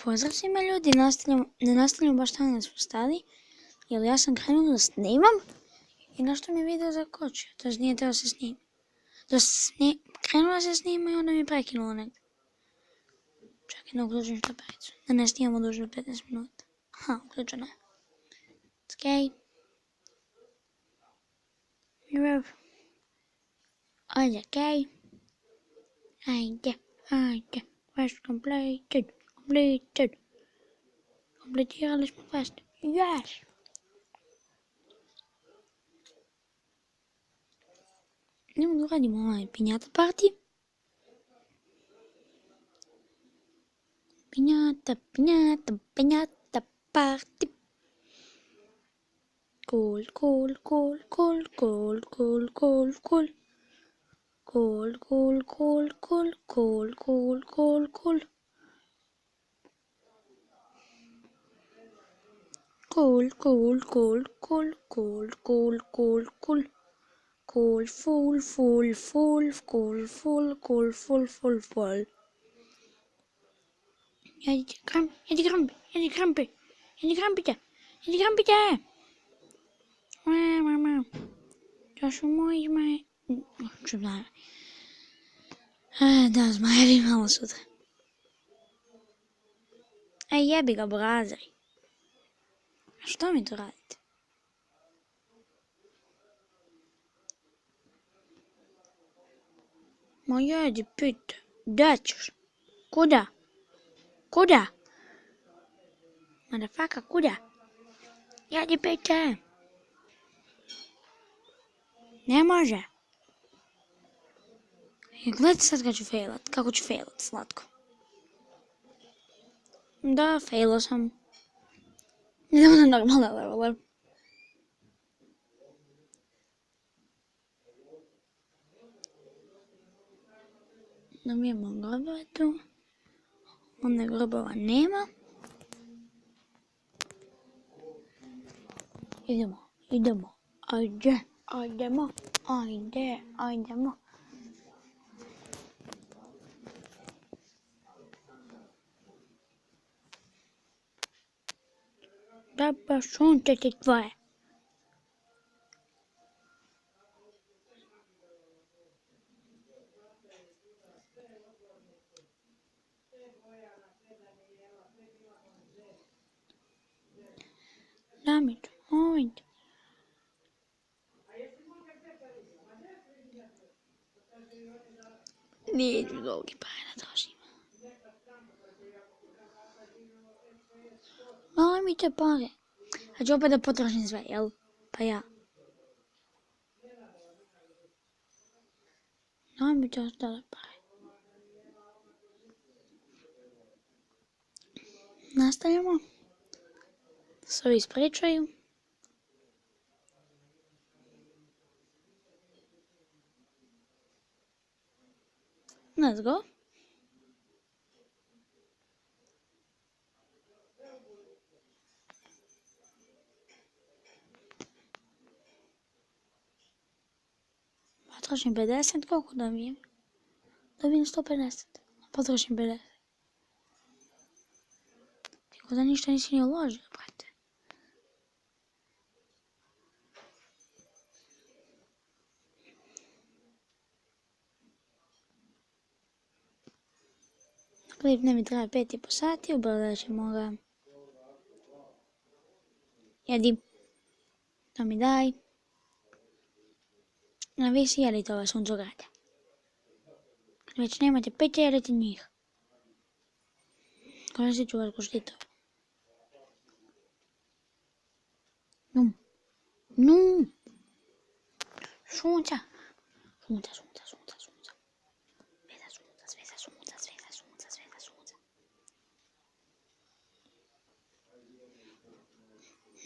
Pozdrav svima ljudi, ne nastavljamo baš tamo da smo stali, jer ja sam krenula da snimam i nešto mi je video zakočio, to nije teo se snima. Krenula se snima i onda mi je prekinulo negdje. Čekaj da uključim štapericu, da ne snimamo duže od 15 minuta. Uključeno je. Okej. Ajde, okej. Ajde. Quest completed. Kompletirali smo quest. Yes! Idemo da uradimo ovaj pinjata party. Pinjata party. Cool. Jedi krampića. To su moji zmaje. Da, zmajevi imamo sutra. Jebi ga, brazeri. A što mi to radite? Ma jedi, pite. Gdje ćeš? Kuda? Motherfucker, kuda? Jedi, pite. Ne može. Gledajte sad kako ću failat slatko. Da, failao sam. Idemo na normalne levele. Dobijemo grobove tu. Onda grobova nema. Idemo. Ajdemo. Da pa sunce ti tvoje. Damić, ovdje. Neću dolgi pare da trošim. Malo mi te pare. A ću opet da potrošim sve, jel? Pa ja. Daj mi te ostale pare. Nastavljamo. Se ovi ispričaju. Let's go. Potrošim 50, koliko dobijem? Dobijem 150. Potrošim 50. Tako da ništa nisi ni uložio, brate. Klip ne mi traje 5,5 sati, ubrzo ćemo ga. Jedi. To mi daj. A vi si jelite ova suncograda. Kad već nemate pete, jelite njih. Koristit ću vas ko štitove. Num. Sunca. Sveza.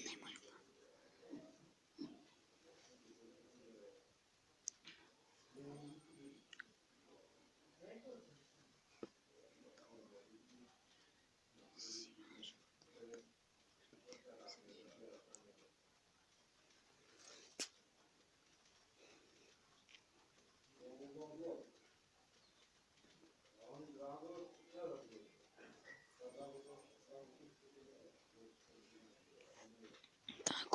Nemoj.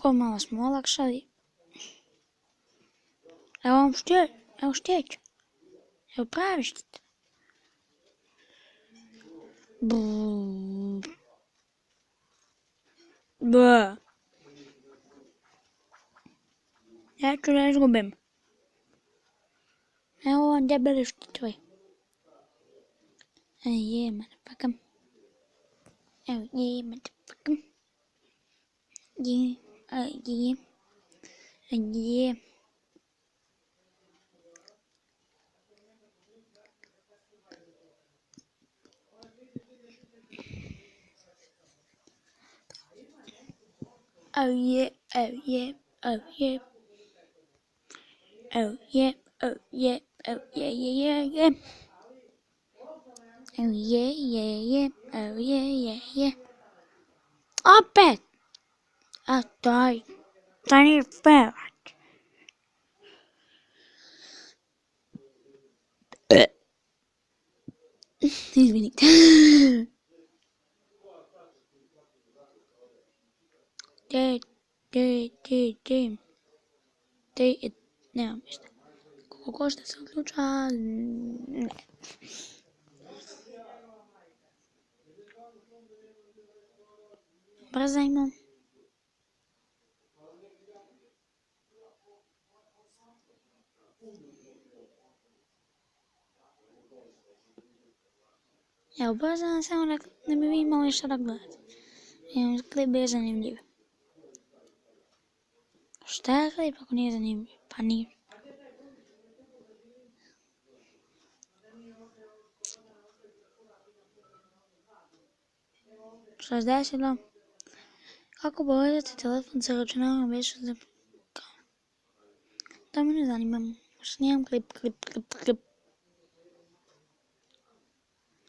Ovako malo smo olakšali. Evo vam evo šteć. Evo pravi štit. Ja ću da izgubim. Evo vam debeli štitovi. Motherfucker. Oh yeah, motherfucker. Yeah, yeah, yeah. Oh yeah, oh yeah, oh yeah. Oh yeah, oh yeah, oh yeah, yeah, yeah, yeah. Oh yeah, yeah, yeah, oh yeah, yeah, yeah. Opet! A taj nije pevač. Izvinite. Nemam ništa. Koliko košta se uključa? Ne. Brzajmo. Evo, brzam samo da bi vi imali šta da gledate. Klip je zanimljiv. Šta je klip ako nije zanimljiv? Pa nije. Šta se desilo? Kako povezati telefon sa računarom bez da... To me ne zanima. Snimam klip.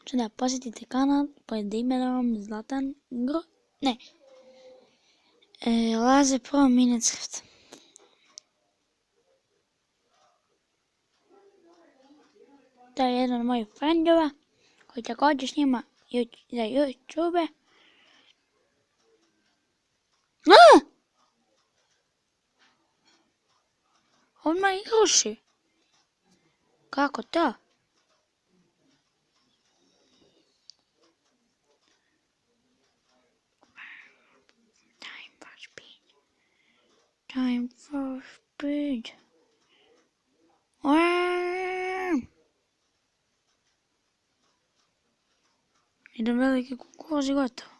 Znači da posjetite kanal pod imenom Zlatan Ne. Laze Pro Minecraft. To je jedan od mojih friendova koji također snima za YouTube. Odmah ih ruši. Kako to? Time for speed. Idem veliki kukuruz i gotovo.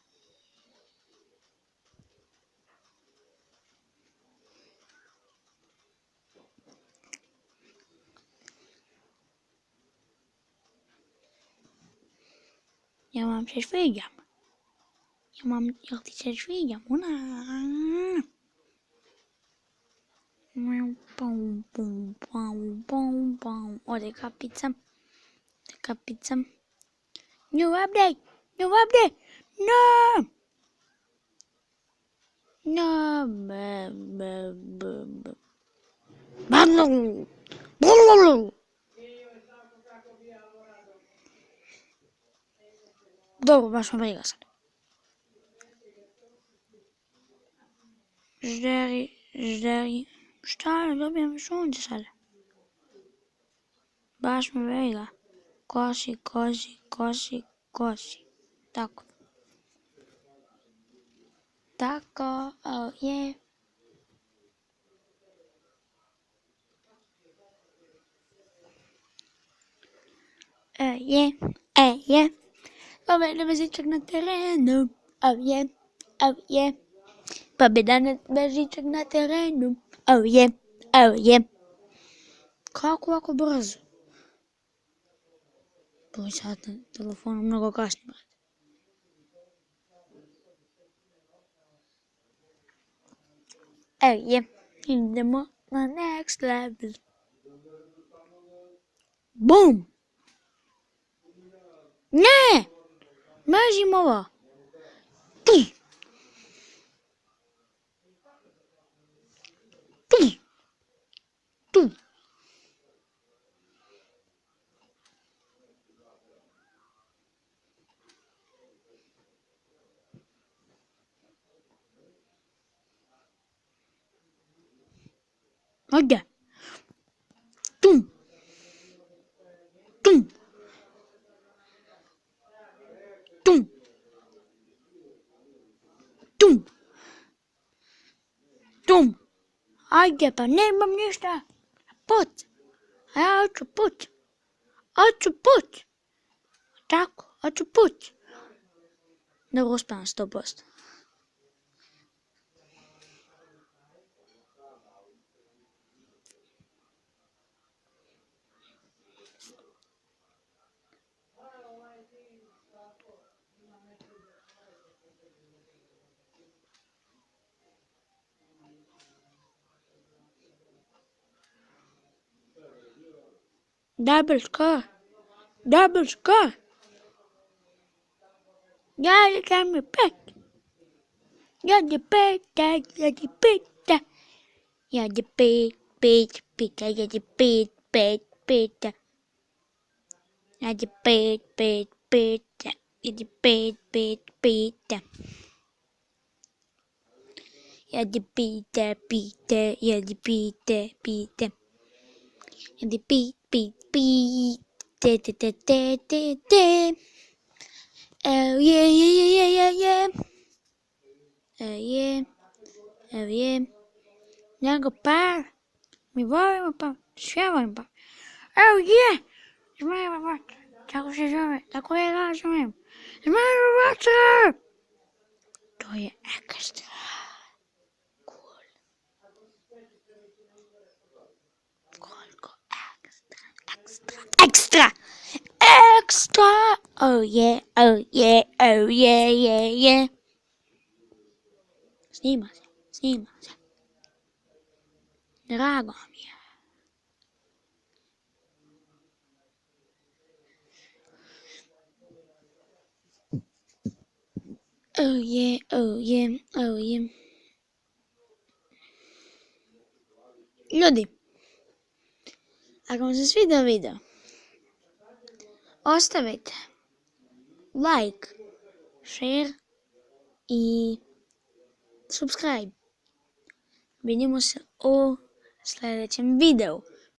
Ja vam se sviđam. Jel ti se sviđam? Ode kapica. New update! No! Dobro, baš me briga sad. Žderi. Šta ne dobijem sunce sad? Baš me briga. Kosi. Tako, oh yeah. Yeah. Pobjeda bez ičeg na terenu. Oh yeah. Pobjeda bez ičeg na terenu. Oh yeah. Kako ovako brzo? Broj sat na telefonu mnogo kasnije, brate. Oh yeah. Idemo na next level. Boom! Ne! Mrzim ovo. Tu. Ajde. Tum. Tum. Tum. Tum. Tum. Ajde, pa nemam ništa. Put. A ja hoću put. Hoću put. Tako, hoću put. Dobro, uspavam 100%. Double score. Double score. Ja mi pet. Ja peta. Ja peta. Ja peta. Ja peta. Ja peta. Ja pita. Ja pita. Ja pit. Te. Oh yeah. Oh yeah. Nego par. Mi volimo pa. Sve volim pa. Oh yeah. Zmajeva vatra. Tako se zove. Tako je razumem. Zmajeva vatra. To je ekstra. Cool. Koliko ekstra. Extra! Oh yeah. Snima se. Drago mi je. Oh yeah. Ljudi, ako vam se svidio video, ostavite like, share i subscribe. Vidimo se u sljedećem videu.